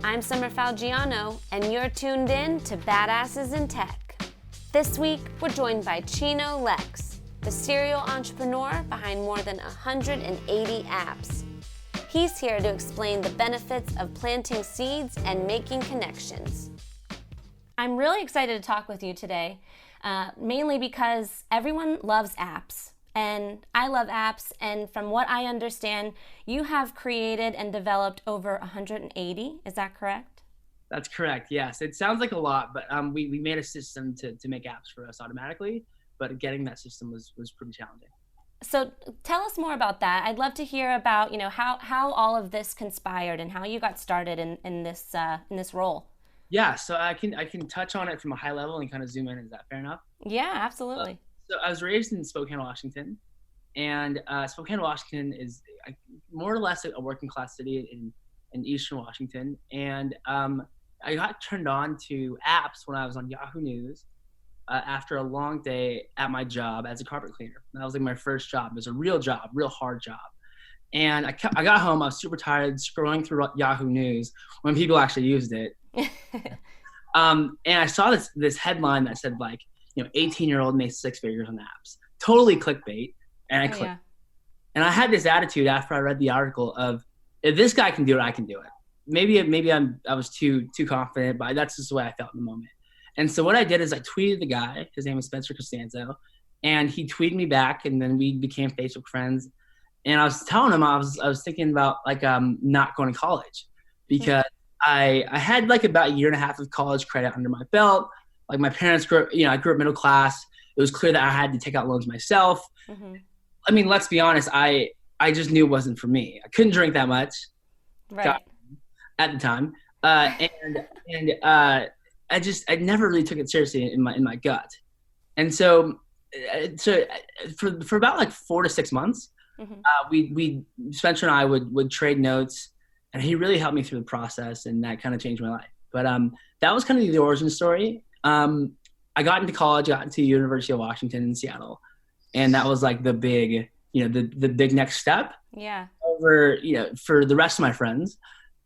I'm Summer Falgiano, and you're tuned in to Badasses in Tech. This week, we're joined by Chino Lex, the serial entrepreneur behind more than 180 apps. He's here to explain the benefits of planting seeds and making connections. I'm really excited to talk with you today, mainly because everyone loves apps. And I love apps, and from what I understand, you have created and developed over 180. Is that correct? That's correct, yes. It sounds like a lot, but we made a system to make apps for us automatically, but getting that system was pretty challenging. So tell us more about that. I'd love to hear about, how all of this conspired and how you got started in this role. Yeah, so I can touch on it from a high level and kind of zoom in. Is that fair enough? Yeah, absolutely. So I was raised in Spokane, Washington, and Spokane, Washington is more or less a working class city in Eastern Washington. And I got turned on to apps when I was on Yahoo News after a long day at my job as a carpet cleaner. That was like my first job. It was a real job, real hard job. And I got home, I was super tired, scrolling through Yahoo News when people actually used it. And I saw this headline that said 18-year-old makes six figures on apps. Totally clickbait. And I clicked. Yeah. And I had this attitude after I read the article of, if this guy can do it, I can do it. Maybe I was too confident, but that's just the way I felt in the moment. And so what I did is I tweeted the guy. His name was Spencer Costanzo, and he tweeted me back, and then we became Facebook friends. And I was telling him I was thinking about not going to college because I had about a year and a half of college credit under my belt. Like my parents I grew up middle class. It was clear that I had to take out loans myself. Mm-hmm. I mean, let's be honest. I just knew it wasn't for me. I couldn't drink that much, right, at the time, I never really took it seriously in my gut. And so for about 4 to 6 months, mm-hmm. we Spencer and I would trade notes, and he really helped me through the process, and that kind of changed my life. But that was kind of the origin story. I got into college, got into University of Washington in Seattle, and that was the big, the big next step. Yeah. Over, for the rest of my friends,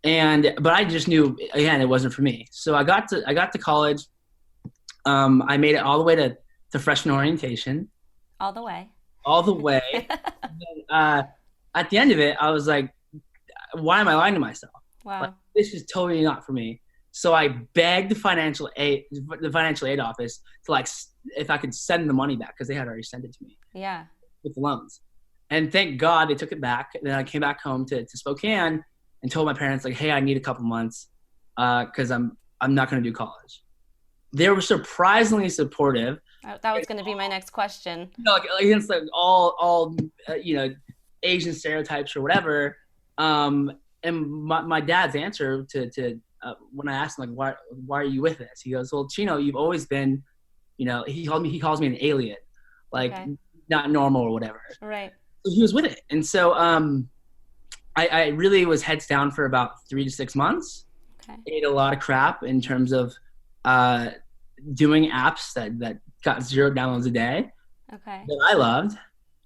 but I just knew again it wasn't for me. So I got to college. I made it all the way to freshman orientation. All the way. All the way. And, at the end of it, I was like, why am I lying to myself? Wow. This is totally not for me. So I begged the financial aid office to if I could send the money back, because they had already sent it to me. Yeah. With the loans. And thank God they took it back. And then I came back home to Spokane and told my parents hey, I need a couple months because I'm not going to do college. They were surprisingly supportive. That was going to be my next question. Against all Asian stereotypes or whatever. And my dad's answer to when I asked him why are you with this? He goes, well, Chino, you've always been, he calls me an alien, not normal or whatever. Right. So he was with it, and so I really was heads down for about 3 to 6 months. Okay. Ate a lot of crap in terms of doing apps that got 0 downloads a day. Okay. That I loved,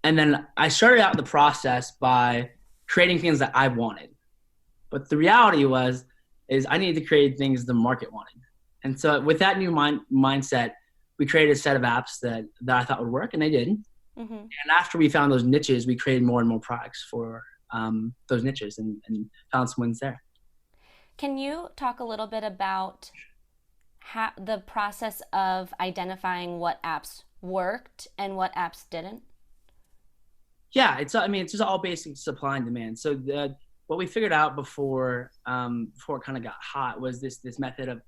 and then I started out the process by creating things that I wanted, but the reality is I needed to create things the market wanted. And so with that new mindset, we created a set of apps that I thought would work, and they did. Mm-hmm. And after we found those niches, we created more and more products for those niches and found some wins there. Can you talk a little bit about the process of identifying what apps worked and what apps didn't? Yeah, it's just all basic supply and demand. So what we figured out before it kind of got hot was this method of,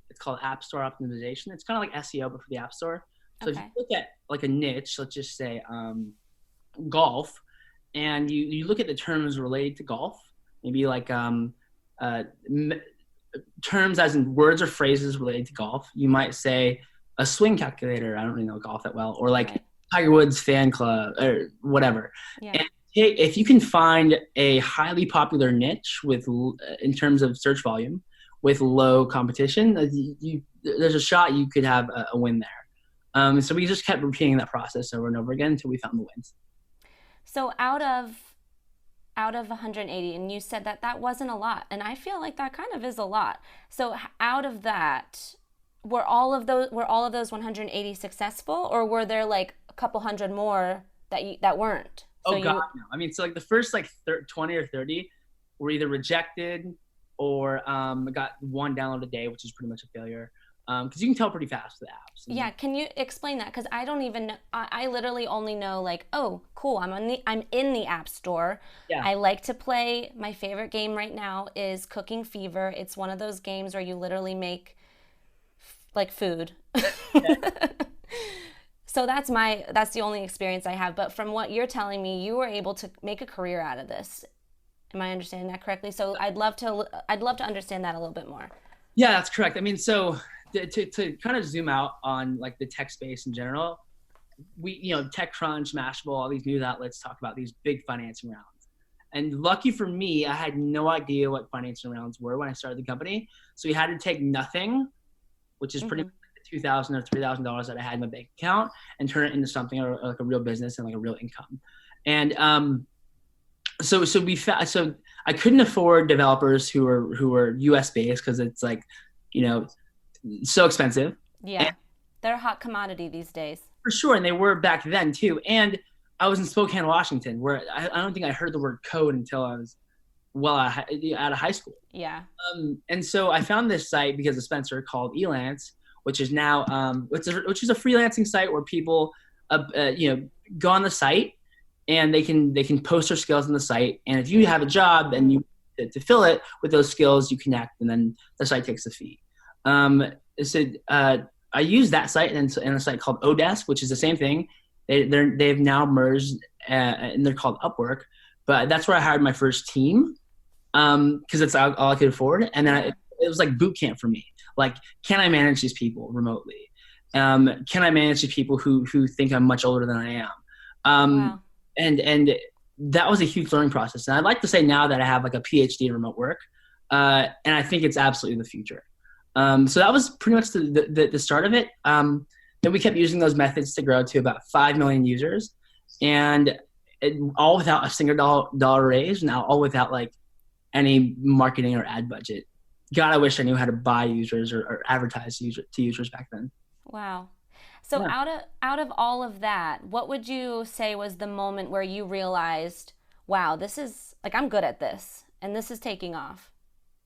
it's called App Store optimization. It's kind of like SEO, but for the App Store. So if you look at a niche, let's just say golf, and you look at the terms related to golf, maybe terms as in words or phrases related to golf. You might say a swing calculator. I don't really know golf that well, or Tiger Woods fan club or whatever. Yeah. And if you can find a highly popular niche in terms of search volume with low competition, there's a shot you could have a win there. So we just kept repeating that process over and over again until we found the wins. So out of out of 180, and you said that that wasn't a lot, and I feel like that kind of is a lot. So out of that, were all of those 180 successful, or were there like a couple hundred more that weren't? So Oh God, no. I mean, so like the first like 20 or 30 were either rejected or got one download a day, which is pretty much a failure. Because you can tell pretty fast with apps. Yeah, can you explain that? Because I don't even know. I literally only know like, oh, cool. I'm in the App Store. Yeah. I like to play. My favorite game right now is Cooking Fever. It's one of those games where you literally make like food. So that's the only experience I have. But from what you're telling me, you were able to make a career out of this. Am I understanding that correctly? So I'd love to understand that a little bit more. Yeah, that's correct. I mean, so to kind of zoom out on like the tech space in general, TechCrunch, Mashable, all these news outlets talk about these big financing rounds. And lucky for me, I had no idea what financing rounds were when I started the company. So we had to take nothing, which is pretty much like the $2,000 or $3,000 that I had in my bank account, and turn it into something or like a real business and like a real income. And so I couldn't afford developers who were US based because it's like, so expensive. Yeah, and they're a hot commodity these days. For sure, and they were back then too. And I was in Spokane, Washington, where I don't think I heard the word code until I was out of high school. Yeah. And so I found this site because of Spencer called Elance, which is now which is a freelancing site where people go on the site and they can post their skills on the site. And if you have a job and you to fill it with those skills, you connect, and then the site takes a fee. I use that site and a site called Odesk, which is the same thing. They've now merged and they're called Upwork. But that's where I hired my first team because that's all I could afford. And then it was like boot camp for me. Like, can I manage these people remotely? Can I manage the people who think I'm much older than I am? Wow. And that was a huge learning process. And I'd like to say now that I have like a PhD in remote work, and I think it's absolutely the future. So that was pretty much the start of it. Then we kept using those methods to grow to about 5 million users, and all without a single dollar raise, and all without like any marketing or ad budget. God, I wish I knew how to buy users or advertise to users back then. Wow. So out of all of that, what would you say was the moment where you realized, wow, this is like, I'm good at this and this is taking off?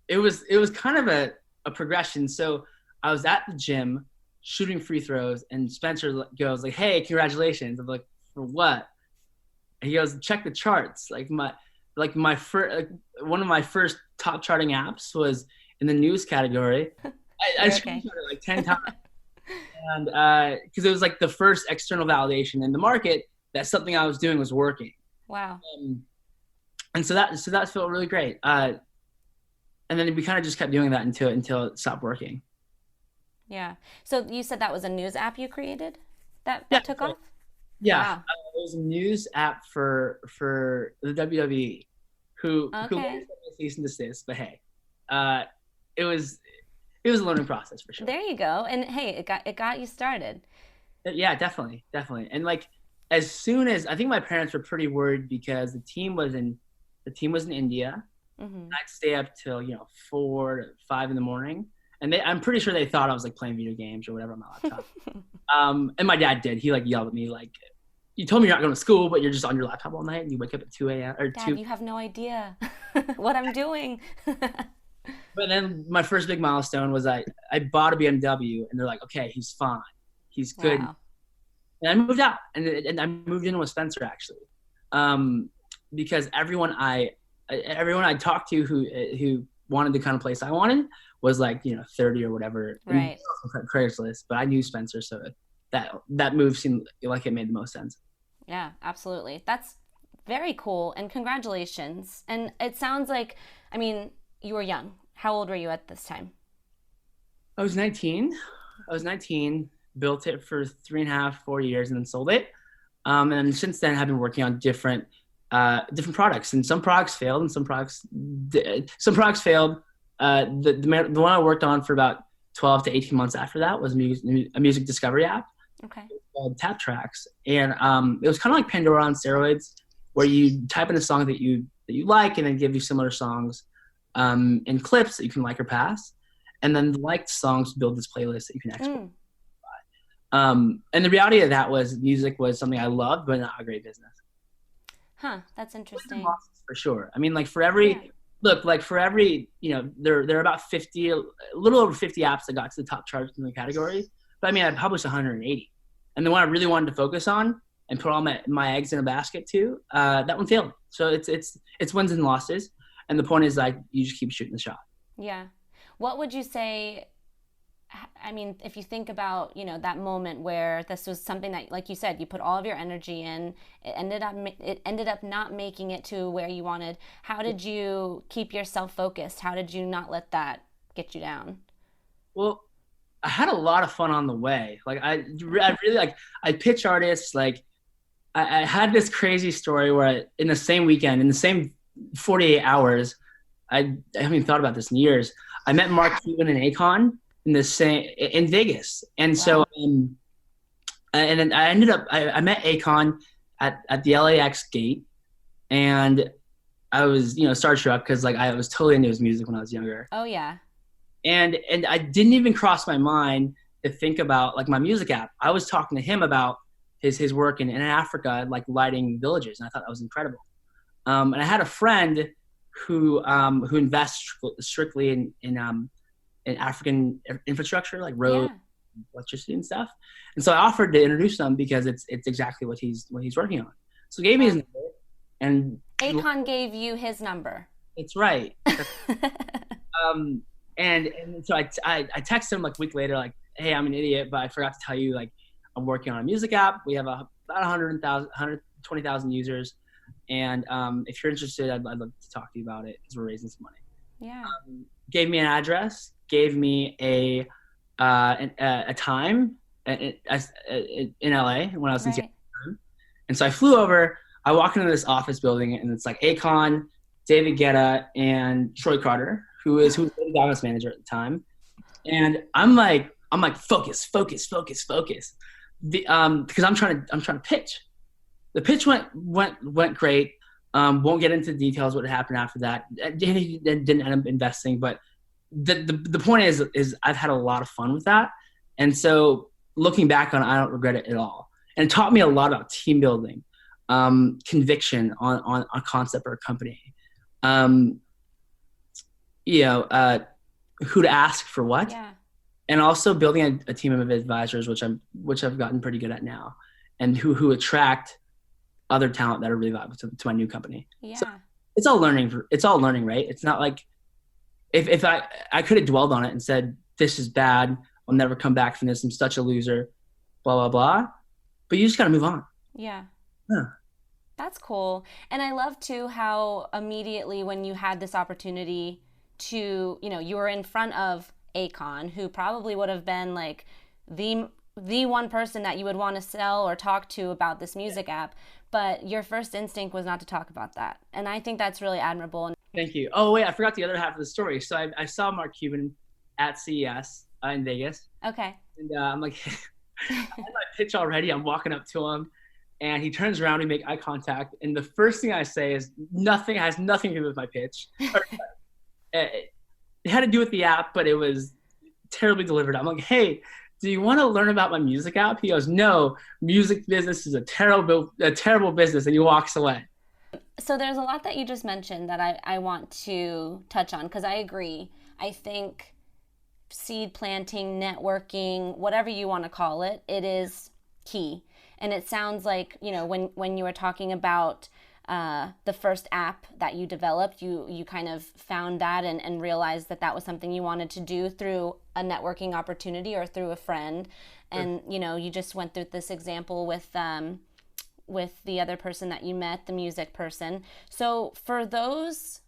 It was kind of a progression. So I was at the gym shooting free throws, and Spencer goes like, "Hey, congratulations." I'm like, "For what?" And he goes, "Check the charts." One of my first top charting apps was in the news category. I screenshot it like 10 times. And because it was like the first external validation in the market that something I was doing was working. Wow. And so that felt really great. And then we kind of just kept doing that until it stopped working. Yeah. So you said that was a news app you created that took off? Yeah. Wow. It was a news app for the WWE who cease and desist, but hey, it was a learning process for sure. There you go. And hey, it got you started. Yeah, definitely. And like, as soon as I think my parents were pretty worried because the team was in India. Mm-hmm. I'd stay up till 4 to 5 in the morning, and I'm pretty sure they thought I was like playing video games or whatever on my laptop. And my dad did. He like yelled at me like, "You told me you're not going to school, but you're just on your laptop all night, and you wake up at 2 a.m. or Dad, 2." You have no idea what I'm doing. But then my first big milestone was I bought a BMW, and they're like, "Okay, he's fine, he's good." Wow. And I moved out, and I moved in with Spencer actually, because everyone I talked to who wanted the kind of place I wanted was like 30 or whatever, right? Craigslist, but I knew Spencer, so that move seemed like it made the most sense. Yeah, absolutely. That's very cool, and congratulations. And it sounds like, I mean, you were young. How old were you at this time? I was 19. Built it for 3.5, 4 years, and then sold it. And since then, I've been working on different products, and some products failed, and some products failed. The one I worked on for about 12 to 18 months after that was a music discovery app. Okay. Called Tap Tracks, and it was kind of like Pandora on steroids, where you type in a song that you that you like, and then give you similar songs in clips that you can like or pass. And then the liked songs build this playlist that you can export. And the reality of that was music was something I loved, but not a great business. Huh, that's interesting. For sure. I mean, like for every there are about 50, a little over 50 apps that got to the top charts in the category. But I mean, I published 180, and the one I really wanted to focus on and put all my eggs in a basket to, that one failed. So it's wins and losses, and the point is like you just keep shooting the shot. Yeah. What would you say? I mean, if you think about, that moment where this was something that, like you said, you put all of your energy in, it ended up not making it to where you wanted. How did you keep yourself focused? How did you not let that get you down? Well, I had a lot of fun on the way. Like I really like, I pitch artists. Like I had this crazy story where in the same weekend, in the same 48 hours, I haven't thought about this in years. I met Mark Cuban and Akon in Vegas. And so, and then I met Akon at the LAX gate, and I was, starstruck because like I was totally into his music when I was younger. Oh yeah. And I didn't even cross my mind to think about like my music app. I was talking to him about his work in Africa, like lighting villages. And I thought that was incredible. And I had a friend who invests strictly in African infrastructure, like road, electricity and stuff. And so I offered to introduce them because it's exactly what he's working on. So he gave me his number, and Akon gave you his number. It's right. And so I texted him like a week later, like, hey, I'm an idiot, but I forgot to tell you, like, I'm working on a music app. We have about 120,000 users. And if you're interested, I'd love to talk to you about it because we're raising some money. Yeah. Gave me an address, gave me a time in LA when I was in Seattle. And so I flew over. I walk into this office building, and it's like Akon, David Guetta, and Troy Carter, who was Lady Gaga's manager at the time. And I'm like, focus. Because I'm trying to pitch. The pitch went great. Won't get into details what happened after that. He didn't end up investing, but the point is I've had a lot of fun with that. And so looking back on it, I don't regret it at all. And it taught me a lot about team building, conviction on a concept or a company, who to ask for what, and also building a team of advisors, which I've gotten pretty good at now, and who attract other talent that are really valuable to my new company. Yeah. So it's all learning, right? It's not like if I could have dwelled on it and said, this is bad, I'll never come back from this, I'm such a loser, blah, blah, blah. But you just got to move on. Yeah. Yeah. That's cool. And I love too how immediately when you had this opportunity to, you were in front of Akon, who probably would have been like the one person that you would want to sell or talk to about this music app, but your first instinct was not to talk about that. And I think that's really admirable. Thank you. Oh wait, I forgot the other half of the story. So I saw Mark Cuban at CES in Vegas. Okay. And I'm like, I had my pitch already. I'm walking up to him, and he turns around, we make eye contact, and the first thing I say is has nothing to do with my pitch. It had to do with the app, but it was terribly delivered. I'm like, hey, do you want to learn about my music app? He goes, no, music business is a terrible business, and he walks away. So there's a lot that you just mentioned that I want to touch on, because I agree. I think seed planting, networking, whatever you want to call it, it is key. And it sounds like, when you were talking about the first app that you developed, you kind of found that and realized that was something you wanted to do through a networking opportunity or through a friend. And, you just went through this example with the other person that you met, the music person. So for those,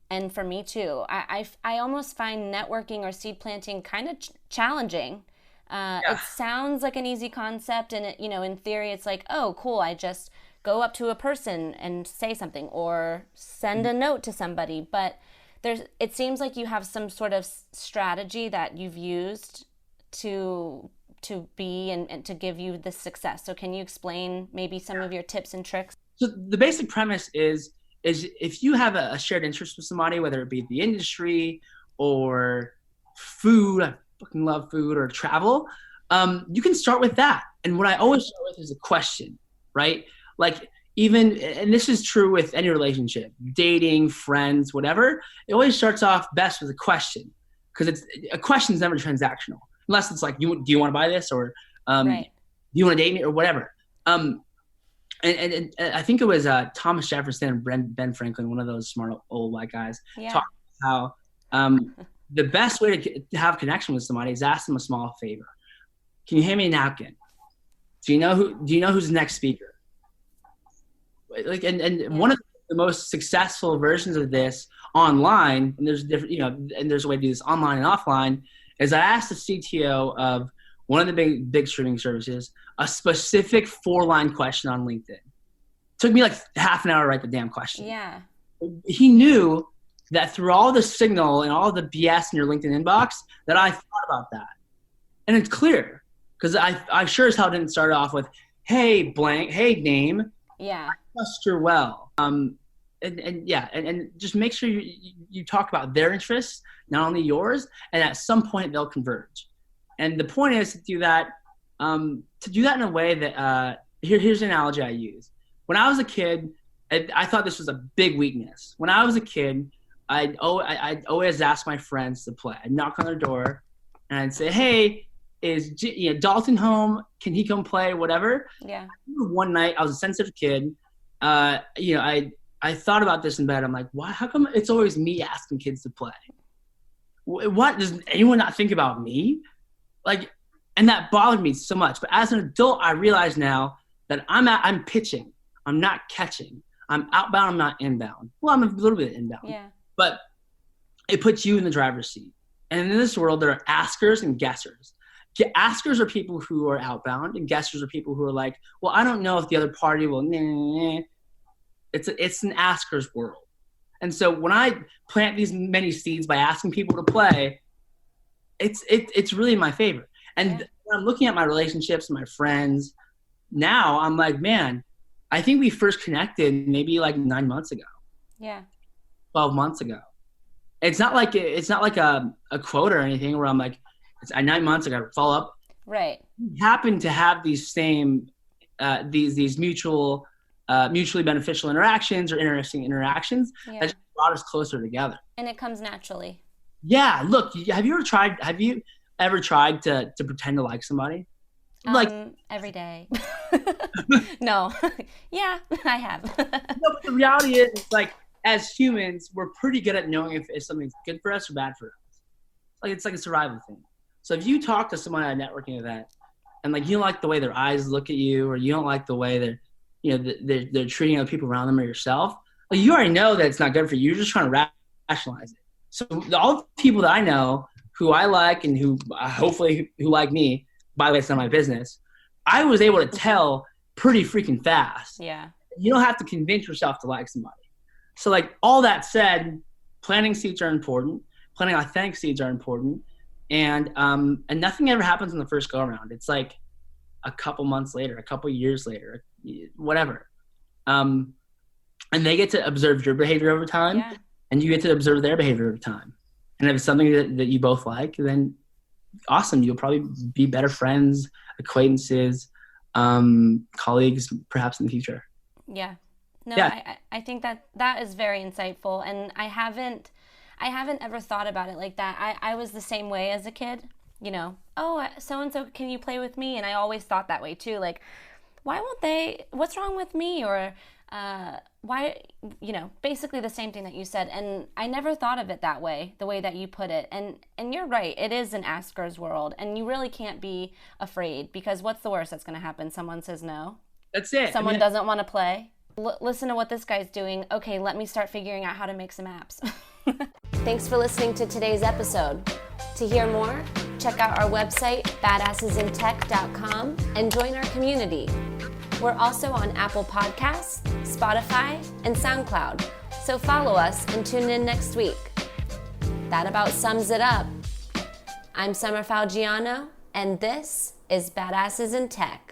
and for me too, I almost find networking or seed planting kind of challenging. It sounds like an easy concept, and in theory, it's like, oh, cool, I just go up to a person and say something or send a note to somebody. But it seems like you have some sort of strategy that you've used to be and to give you this success. So can you explain maybe some of your tips and tricks? So the basic premise is is if you have a shared interest with somebody, whether it be the industry or food, I fucking love food, or travel, you can start with that. And what I always start with is a question, right? Like even, and this is true with any relationship, dating, friends, whatever, it always starts off best with a question, because a question is never transactional, unless it's like, do you want to buy this, or right. do you want to date me, or whatever. And I think it was Thomas Jefferson and Ben Franklin, one of those smart old white guys, talked about how the best way to have connection with somebody is ask them a small favor. Can you hand me a napkin? Do you know who's the next speaker? Like, and one of the most successful versions of this online, and there's different, and there's a way to do this online and offline, is I asked the CTO of one of the big streaming services a specific 4-line question on LinkedIn. It took me like half an hour to write the damn question. Yeah. He knew that through all the signal and all the BS in your LinkedIn inbox that I thought about that. And it's clear, because I sure as hell didn't start off with, hey, blank, hey, name. Yeah. I trust you're well. And just make sure you talk about their interests, not only yours, and at some point they'll converge. And the point is to do that in a way that here's an analogy I use. When I was a kid, I thought this was a big weakness. When I was a kid, I'd always ask my friends to play. I'd knock on their door and I'd say, hey, is Dalton home? Can he come play? Whatever. Yeah. One night, I was a sensitive kid. I thought about this in bed. I'm like, why? How come it's always me asking kids to play? What, does anyone not think about me? Like, and that bothered me so much. But as an adult, I realize now that I'm pitching. I'm not catching. I'm outbound. I'm not inbound. Well, I'm a little bit inbound. Yeah. But it puts you in the driver's seat. And in this world, there are askers and guessers. Askers are people who are outbound, and guessers are people who are like, well, I don't know if the other party will. It's an asker's world. And so when I plant these many seeds by asking people to play, it's really in my favor. And when I'm looking at my relationships, my friends, now I'm like, man, I think we first connected maybe like 9 months ago. Yeah. 12 months ago. It's not like a quote or anything where I'm like, it's 9 months ago, follow up. Right. We happen to have these same, these mutually beneficial interactions or interesting interactions that just brought us closer together. And it comes naturally. Yeah. Look, have you ever tried to pretend to like somebody? Every day. No. Yeah, I have. No, but the reality is, like, as humans, we're pretty good at knowing if something's good for us or bad for us. Like, it's like a survival thing. So if you talk to someone at a networking event and like you don't like the way their eyes look at you, or you don't like the way they're treating other people around them or yourself, like, you already know that it's not good for you. You're just trying to rationalize it. So all the people that I know who I like and who hopefully who like me, by the way, it's not my business, I was able to tell pretty freaking fast. Yeah. You don't have to convince yourself to like somebody. So, like, all that said, planting seeds are important. Planting authentic seeds are important. And nothing ever happens in the first go around. It's like a couple months later, a couple years later, whatever. And they get to observe your behavior over time, and you get to observe their behavior over time. And if it's something that you both like, then awesome. You'll probably be better friends, acquaintances, colleagues, perhaps in the future. Yeah. No, yeah. I think that is very insightful. And I haven't ever thought about it like that. I was the same way as a kid, oh, so-and-so, can you play with me? And I always thought that way too. Like, why won't they, what's wrong with me? Or why, basically the same thing that you said. And I never thought of it that way, the way that you put it. And you're right, it is an asker's world. And you really can't be afraid, because what's the worst that's going to happen? Someone says no. That's it. Someone doesn't want to play. Listen to what this guy's doing. Okay, let me start figuring out how to make some apps. Thanks for listening to today's episode. To hear more, check out our website, badassesintech.com, and join our community. We're also on Apple Podcasts, Spotify, and SoundCloud, so follow us and tune in next week. That about sums it up. I'm Summer Falgiano, and this is Badasses in Tech.